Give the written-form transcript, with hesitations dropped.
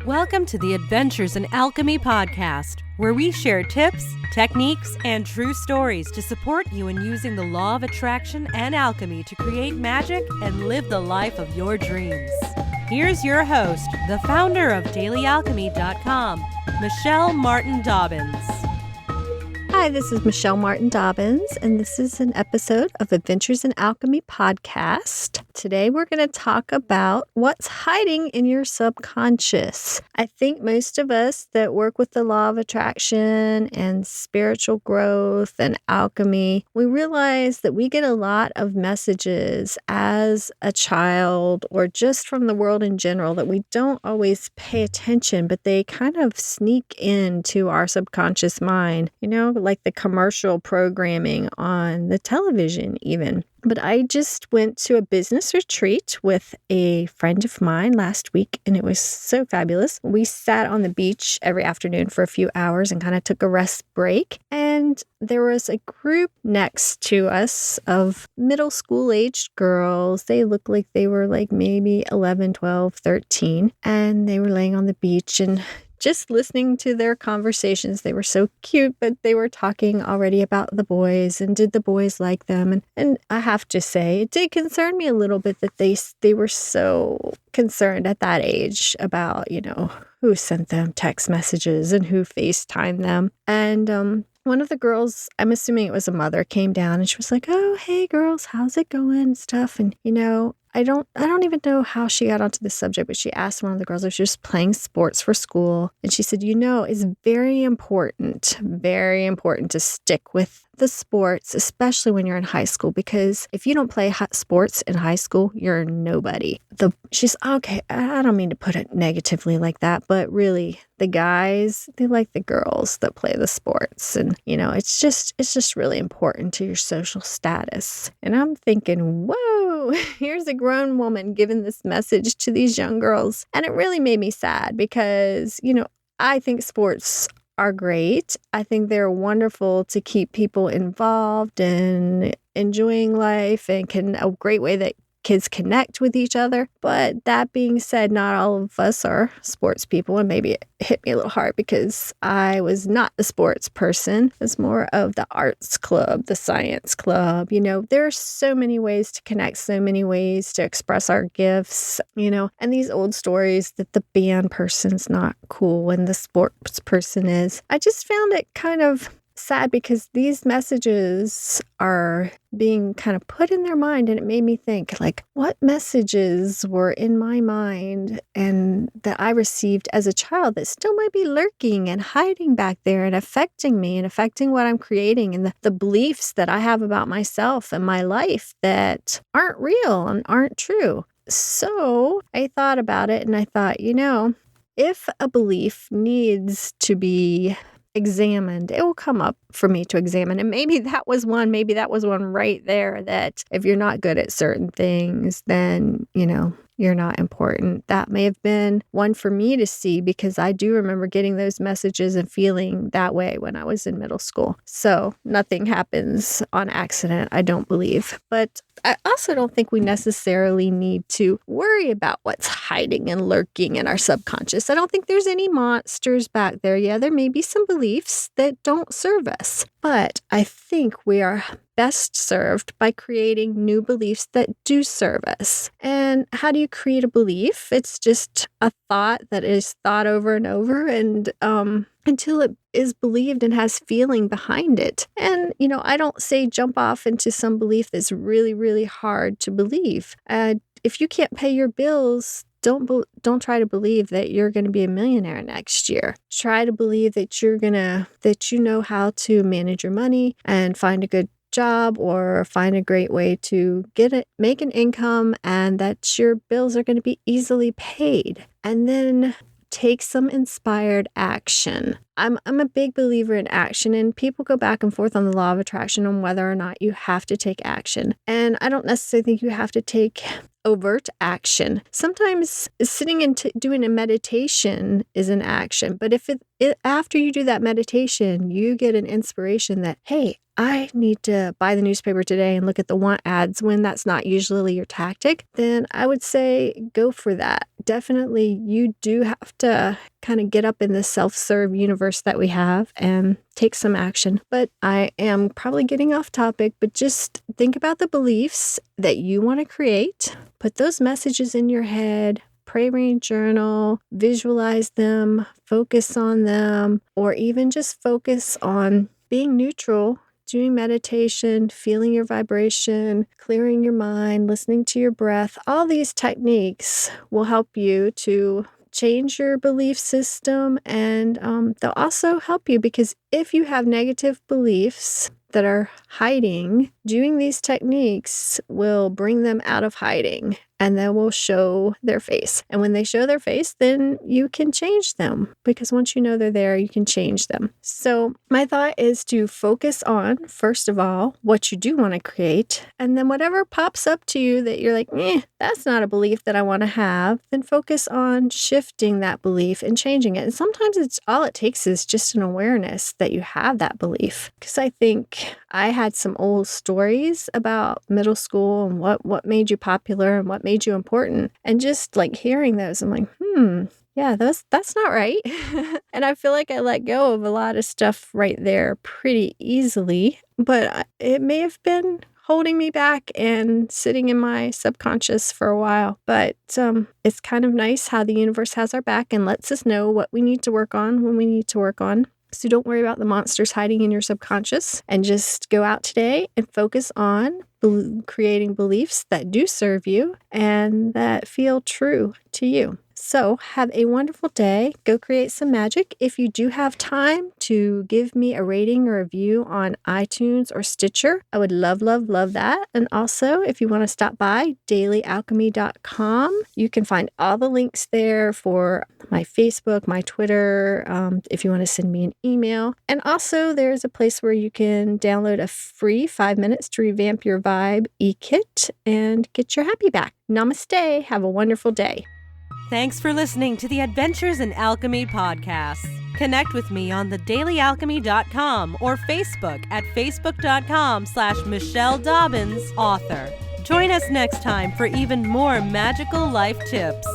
Welcome to the Adventures in Alchemy podcast, where we share tips, techniques, and true stories to support you in using the law of attraction and alchemy to create magic and live the life of your dreams. Here's your host, the founder of dailyalchemy.com, Michelle Martin Dobbins. Hi, this is Michelle Martin Dobbins, and this is an episode of Adventures in Alchemy podcast. Today, we're going to talk about what's hiding in your subconscious. I think most of us that work with the law of attraction and spiritual growth and alchemy, we realize that we get a lot of messages as a child or just from the world in general that we don't always pay attention, but they kind of sneak into our subconscious mind, like the commercial programming on the television even. But I just went to a business retreat with a friend of mine last week, and it was so fabulous. We sat on the beach every afternoon for a few hours and kind of took a rest break. And there was a group next to us of middle school-aged girls. They looked like they were like maybe 11, 12, 13. And they were laying on the beach and just listening to their conversations. They were so cute, but they were talking already about the boys and did the boys like them. And I have to say, it did concern me a little bit that they were so concerned at that age about, who sent them text messages and who FaceTimed them. And one of the girls, I'm assuming it was a mother, came down and she was like, "Oh, hey girls, how's it going?" and stuff. And, I don't even know how she got onto this subject, but she asked one of the girls if she was playing sports for school. And she said, it's very important to stick with the sports, especially when you're in high school, because if you don't play sports in high school, you're nobody. She's okay. I don't mean to put it negatively like that, but really the guys, they like the girls that play the sports. And, it's just really important to your social status. And I'm thinking, whoa, here's a grown woman giving this message to these young girls. And it really made me sad because, I think sports are great. I think they're wonderful to keep people involved and enjoying life and a great way that kids connect with each other. But that being said, not all of us are sports people, and maybe it hit me a little hard because I was not a sports person. It was more of the arts club, the science club. There are so many ways to connect, so many ways to express our gifts, and these old stories that the band person's not cool when the sports person is. I just found it kind of sad because these messages are being kind of put in their mind, and it made me think, like, what messages were in my mind and that I received as a child that still might be lurking and hiding back there and affecting me and affecting what I'm creating and the beliefs that I have about myself and my life that aren't real and aren't true. So I thought about it and I thought, if a belief needs to be examined, it will come up for me to examine. And maybe that was one right there, that if you're not good at certain things, then, you're not important. That may have been one for me to see, because I do remember getting those messages and feeling that way when I was in middle school. So nothing happens on accident, I don't believe. But I also don't think we necessarily need to worry about what's hiding and lurking in our subconscious. I don't think there's any monsters back there. Yeah, there may be some beliefs that don't serve us, but I think we are best served by creating new beliefs that do serve us. And how do you create a belief? It's just a thought that is thought over and over, and until it is believed and has feeling behind it. And, I don't say jump off into some belief that's really, really hard to believe. If you can't pay your bills, don't try to believe that you're going to be a millionaire next year. Try to believe that you know how to manage your money and find a good job or find a great way to make an income, and that your bills are going to be easily paid. And then take some inspired action. I'm a big believer in action, and people go back and forth on the law of attraction on whether or not you have to take action. And I don't necessarily think you have to take overt action. Sometimes sitting and doing a meditation is an action, but if after you do that meditation, you get an inspiration that, hey, I need to buy the newspaper today and look at the want ads when that's not usually your tactic, then I would say go for that. Definitely, you do have to kind of get up in the self-serve universe that we have and take some action. But I am probably getting off topic, but just think about the beliefs that you want to create. Put those messages in your head. Pray, read, journal, visualize them, focus on them, or even just focus on being neutral, doing meditation, feeling your vibration, clearing your mind, listening to your breath. All these techniques will help you to change your belief system, and they'll also help you because if you have negative beliefs that are hiding, doing these techniques will bring them out of hiding and they will show their face. And when they show their face, then you can change them because once you know they're there, you can change them. So my thought is to focus on, first of all, what you do want to create. And then whatever pops up to you that you're like, that's not a belief that I want to have, then focus on shifting that belief and changing it. And sometimes it's all it takes is just an awareness that you have that belief. Because I think I had some old stories about middle school and what made you popular and what made you important. And just like hearing those, I'm like, yeah, that's not right. And I feel like I let go of a lot of stuff right there pretty easily, but it may have been holding me back and sitting in my subconscious for a while. But it's kind of nice how the universe has our back and lets us know what we need to work on when we need to work on. So don't worry about the monsters hiding in your subconscious and just go out today and focus on creating beliefs that do serve you and that feel true to you. So have a wonderful day. Go create some magic. If you do have time to give me a rating or a review on iTunes or Stitcher, I would love, love, love that. And also, if you want to stop by dailyalchemy.com, you can find all the links there for my Facebook, my Twitter, if you want to send me an email. And also, there's a place where you can download a free 5 minutes to revamp your vibe e-kit and get your happy back. Namaste. Have a wonderful day. Thanks for listening to the Adventures in Alchemy podcast. Connect with me on thedailyalchemy.com or Facebook at facebook.com/Michelle Dobbins, author. Join us next time for even more magical life tips.